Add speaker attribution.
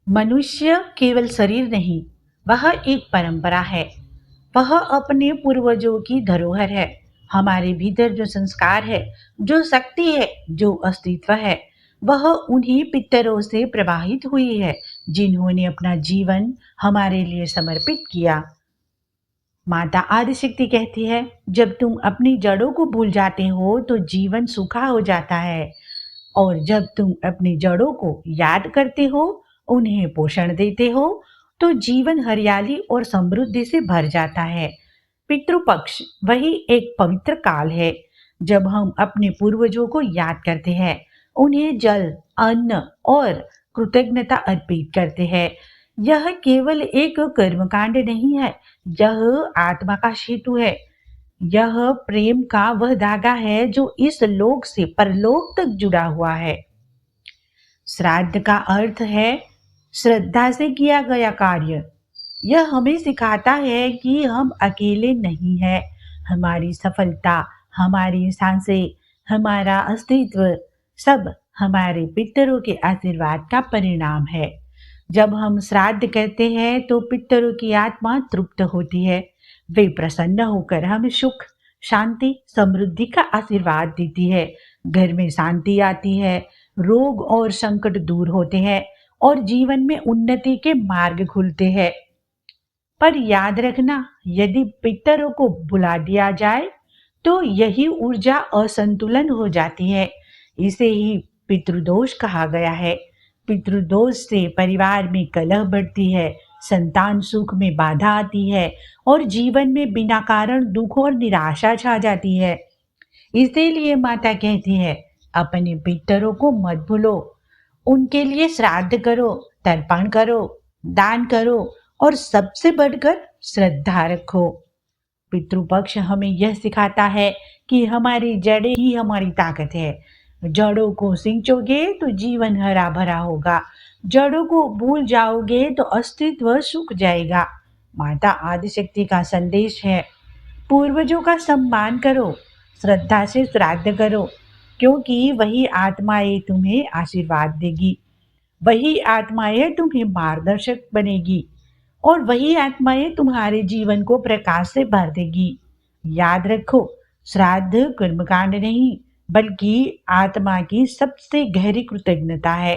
Speaker 1: मनुष्य केवल शरीर नहीं, वह एक परंपरा है। वह अपने पूर्वजों की धरोहर है। हमारे भीतर जो संस्कार है, जो शक्ति है, जो अस्तित्व है, वह उन्हीं पितरों से प्रवाहित हुई है, जिन्होंने अपना जीवन हमारे लिए समर्पित किया। माता आदिशक्ति कहती है, जब तुम अपनी जड़ों को भूल जाते हो तो जीवन सूखा हो जाता है, और जब तुम अपनी जड़ों को याद करते हो, उन्हें पोषण देते हो, तो जीवन हरियाली और समृद्धि से भर जाता है। पितृपक्ष वही एक पवित्र काल है जब हम अपने पूर्वजों को याद करते हैं, उन्हें जल, अन्न और कृतज्ञता अर्पित करते हैं। यह केवल एक कर्मकांड नहीं है, यह आत्मा का सेतु है। यह प्रेम का वह धागा है जो इस लोक से परलोक तक जुड़ा हुआ है। श्राद्ध का अर्थ है श्रद्धा से किया गया कार्य। यह हमें सिखाता है कि हम अकेले नहीं हैं। हमारी सफलता, हमारी सांसें, हमारा अस्तित्व सब हमारे पितरों के आशीर्वाद का परिणाम है। जब हम श्राद्ध करते हैं तो पितरों की आत्मा तृप्त होती है। वे प्रसन्न होकर हमें सुख, शांति, समृद्धि का आशीर्वाद देती है। घर में शांति आती है, रोग और संकट दूर होते हैं और जीवन में उन्नति के मार्ग खुलते हैं। पर याद रखना, यदि पितरों को भुला दिया जाए तो यही ऊर्जा असंतुलन हो जाती है। इसे ही पितृदोष कहा गया है। पितृदोष से परिवार में कलह बढ़ती है, संतान सुख में बाधा आती है और जीवन में बिना कारण दुख और निराशा छा जाती है। इसीलिए माता कहती है, अपने पितरों को मत भूलो, उनके लिए श्राद्ध करो, तर्पण करो, दान करो और सबसे बढ़कर श्रद्धा रखो। पितृपक्ष हमें यह सिखाता है कि हमारी जड़ें ही हमारी ताकत है। जड़ों को सिंचोगे तो जीवन हरा भरा होगा, जड़ों को भूल जाओगे तो अस्तित्व सूख जाएगा। माता आदिशक्ति का संदेश है, पूर्वजों का सम्मान करो, श्रद्धा से श्राद्ध करो, क्योंकि वही आत्माएं तुम्हें आशीर्वाद देगी, वही आत्माएं तुम्हें मार्गदर्शक बनेगी और वही आत्माएं तुम्हारे जीवन को प्रकाश से भर देगी। याद रखो, श्राद्ध कर्मकांड नहीं, बल्कि आत्मा की सबसे गहरी कृतज्ञता है।